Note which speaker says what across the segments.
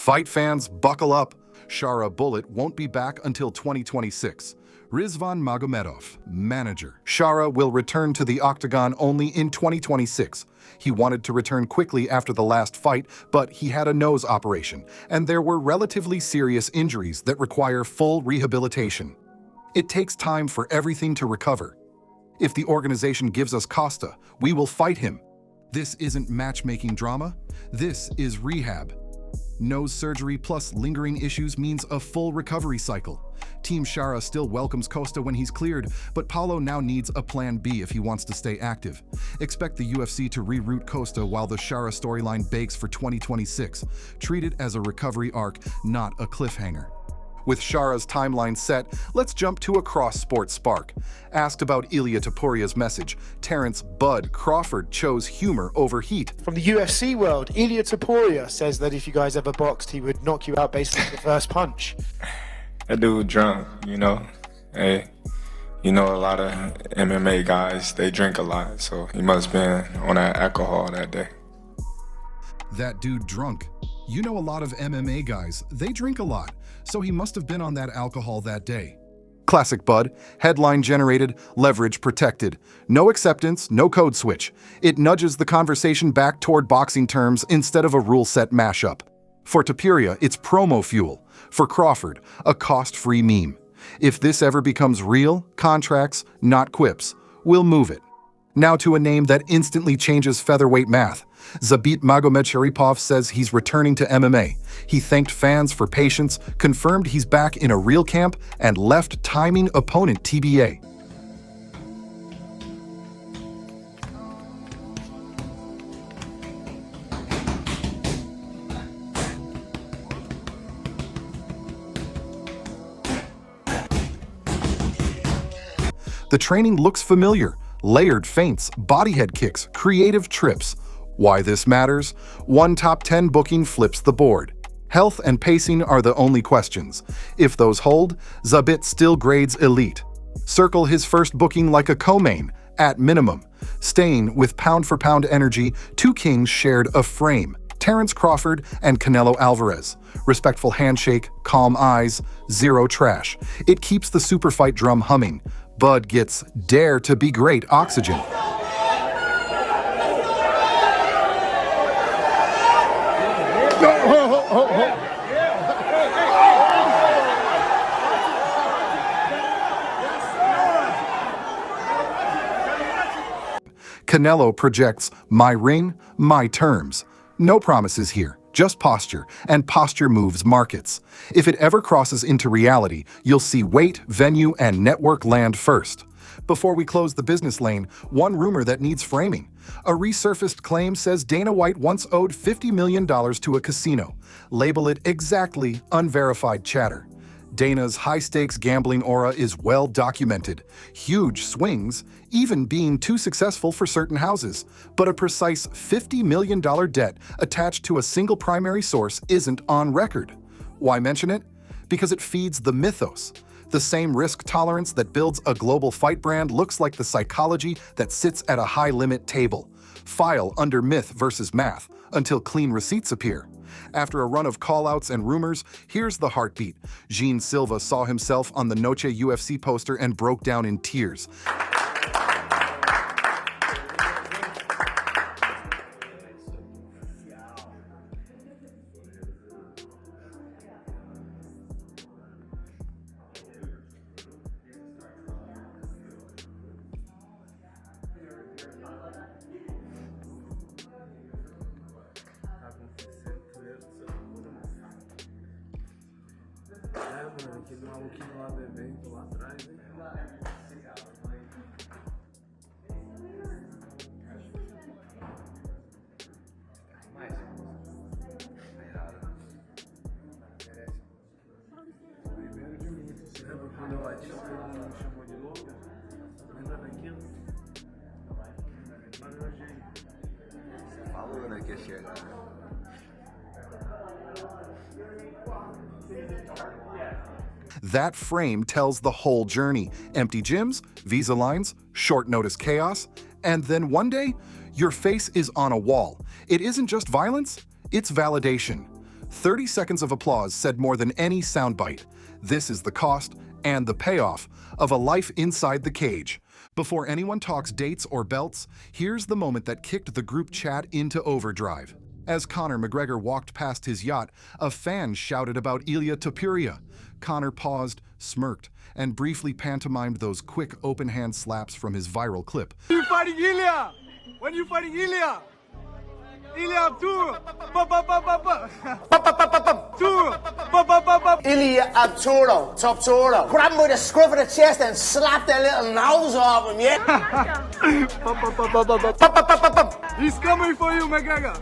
Speaker 1: Fight fans, buckle up. Shara Bullet won't be back until 2026. Rizvan Magomedov, manager. Shara will return to the octagon only in 2026. He wanted to return quickly after the last fight, but he had a nose operation, and there were relatively serious injuries that require full rehabilitation. It takes time for everything to recover. If the organization gives us Costa, we will fight him. This isn't matchmaking drama. This is rehab. Nose surgery plus lingering issues means a full recovery cycle. Team Shara still welcomes Costa when he's cleared, but Paulo now needs a plan B if he wants to stay active. Expect the UFC to reroute Costa while the Shara storyline bakes for 2026. Treat it as a recovery arc, not a cliffhanger. With Shara's timeline set, let's jump to a cross-sport spark. Asked about Ilia Topuria's message, Terence "Bud" Crawford chose humor over heat.
Speaker 2: From the UFC world, Ilia Topuria says that if you guys ever boxed, he would knock you out based on the first punch.
Speaker 3: That dude drunk, you know. Hey, you know, a lot of MMA guys, they drink a lot, so he must have been on that alcohol that day.
Speaker 1: That dude drunk. You know, a lot of MMA guys, they drink a lot, so he must have been on that alcohol that day. Classic Bud, headline generated, leverage protected. No acceptance, no code switch. It nudges the conversation back toward boxing terms instead of a rule-set mashup. For Topuria, it's promo fuel. For Crawford, a cost-free meme. If this ever becomes real, contracts, not quips, we'll move it. Now to a name that instantly changes featherweight math. Zabit Magomedsharipov says he's returning to MMA. He thanked fans for patience, confirmed he's back in a real camp, and left timing opponent TBA. The training looks familiar. Layered feints, body head kicks, creative trips. Why this matters? One top 10 booking flips the board. Health and pacing are the only questions. If those hold, Zabit still grades elite. Circle his first booking like a co-main, at minimum. Staying with pound-for-pound energy, two kings shared a frame. Terence Crawford and Canelo Álvarez. Respectful handshake, calm eyes, zero trash. It keeps the super fight drum humming. Bud gets dare to be great oxygen. Canelo projects my ring, my terms. No promises here, just posture, and posture moves markets. If it ever crosses into reality, you'll see weight, venue, and network land first. Before we close the business lane, one rumor that needs framing. A resurfaced claim says Dana White once owed $50 million to a casino. Label it exactly unverified chatter. Dana's high-stakes gambling aura is well documented. Huge swings, even being too successful for certain houses. But a precise $50 million debt attached to a single primary source isn't on record. Why mention it? Because it feeds the mythos. The same risk tolerance that builds a global fight brand looks like the psychology that sits at a high-limit table. File under myth versus math until clean receipts appear. After a run of call-outs and rumors, here's the heartbeat. Silva saw himself on the Noche UFC poster and broke down in tears.
Speaker 4: Mano, aquele maluquinho lá do evento, lá atrás, hein? Mais. Merece. Primeiro de muitos. Lembra quando eu bati, todo mundo me chamou de louco? Lembra daquilo? Mas eu achei.
Speaker 5: Você falou, né, que ia chegar.
Speaker 1: That frame tells the whole journey. Empty gyms, visa lines, short notice chaos, and then one day, your face is on a wall. It isn't just violence, it's validation. 30 seconds of applause said more than any soundbite. This is the cost and the payoff of a life inside the cage. Before anyone talks dates or belts, here's the moment that kicked the group chat into overdrive. As Conor McGregor walked past his yacht, a fan shouted about Ilia Topuria. Conor paused, smirked, and briefly pantomimed those quick open-hand slaps from his viral clip.
Speaker 4: When you fighting Ilia? When you fighting Ilia? Ilia Tour! Tour!
Speaker 6: Ilia Topuria. Grab him with the scruff of the chest and slap that little nose off him, yeah?
Speaker 4: He's coming for you, McGregor!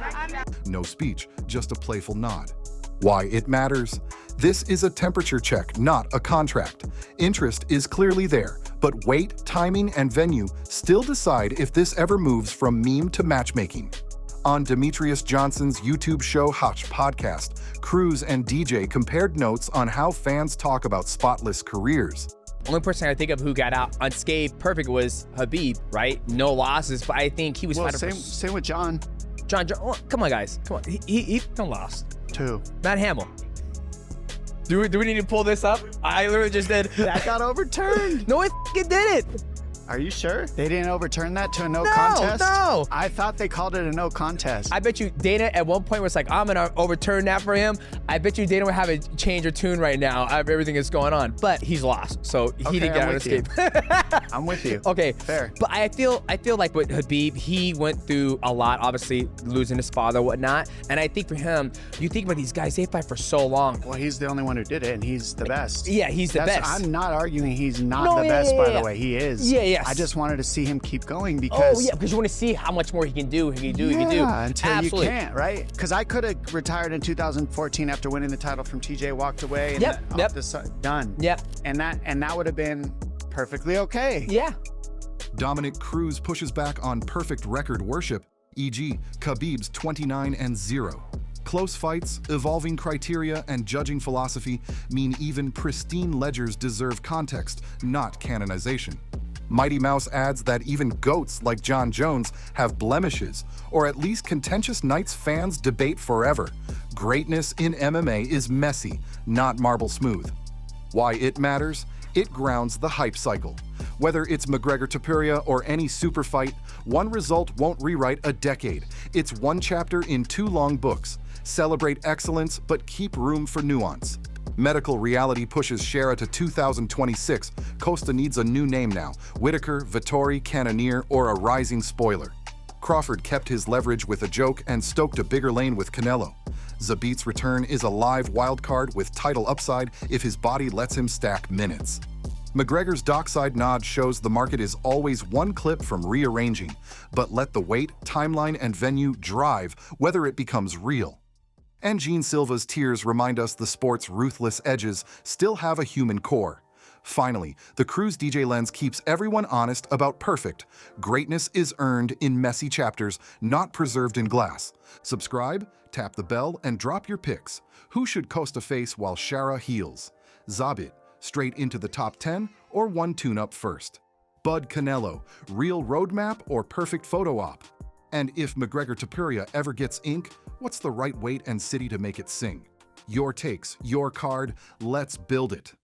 Speaker 1: No speech, just a playful nod. Why it matters? This is a temperature check, not a contract. Interest is clearly there, but weight, timing, and venue still decide if this ever moves from meme to matchmaking. On Demetrious Johnson's YouTube show Hotch Podcast, Cruz and DJ compared notes on how fans talk about spotless careers.
Speaker 7: Only person I think of who got out unscathed perfect was Khabib, right? No losses, but I think he was fighting
Speaker 8: same with Jon.
Speaker 7: Jon, oh, come on, guys. Come on. He lost.
Speaker 8: Two.
Speaker 7: Matt Hamill. Do we need to pull this up? I literally just did.
Speaker 8: That got overturned.
Speaker 7: No, it did it.
Speaker 8: Are you sure? They didn't overturn that to a no contest?
Speaker 7: No.
Speaker 8: I thought they called it a no contest.
Speaker 7: I bet you Dana at one point was like, I'm going to overturn that for him. I bet you Dana would have a change or tune right now of everything that's going on. But he's lost, so he didn't get out of escape.
Speaker 8: I'm with you.
Speaker 7: Okay.
Speaker 8: Fair.
Speaker 7: But I feel like with Khabib, he went through a lot, obviously losing his father, whatnot. And I think for him, you think about these guys, they fight for so long.
Speaker 8: Well, he's the only one who did it, and he's the best.
Speaker 7: Yeah, he's the best.
Speaker 8: I'm not arguing he's not the best, by the way. He is.
Speaker 7: Yeah, yes.
Speaker 8: I just wanted to see him keep going because...
Speaker 7: Oh, yeah, because you want to see how much more he can do,
Speaker 8: until
Speaker 7: Absolutely.
Speaker 8: you can't, right? Because I could have retired in 2014 after winning the title from TJ, walked away, and done.
Speaker 7: Yep.
Speaker 8: And that would have been perfectly okay.
Speaker 7: Yeah.
Speaker 1: Dominick Cruz pushes back on perfect record worship, e.g. Khabib's 29-0. Close fights, evolving criteria, and judging philosophy mean even pristine ledgers deserve context, not canonization. Mighty Mouse adds that even GOATs like Jon Jones have blemishes, or at least contentious nights fans debate forever. Greatness in MMA is messy, not marble smooth. Why it matters? It grounds the hype cycle. Whether it's McGregor Topuria or any super fight, one result won't rewrite a decade. It's one chapter in two long books. Celebrate excellence, but keep room for nuance. Medical reality pushes Shara to 2026. Costa needs a new name now. Whitaker, Vettori, Cannonier, or a rising spoiler. Crawford kept his leverage with a joke and stoked a bigger lane with Canelo. Zabit's return is a live wildcard with title upside if his body lets him stack minutes. McGregor's dockside nod shows the market is always one clip from rearranging, but let the weight, timeline, and venue drive whether it becomes real. And Gene Silva's tears remind us the sport's ruthless edges still have a human core. Finally, the Cruz DJ lens keeps everyone honest about perfect. Greatness is earned in messy chapters, not preserved in glass. Subscribe, tap the bell, and drop your picks. Who should Costa face while Shara heals? Zabit, straight into the top 10, or one tune-up first? Bud Canelo, real roadmap or perfect photo op? And if McGregor Teases ever gets ink, what's the right weight and city to make it sing? Your takes, your card, let's build it.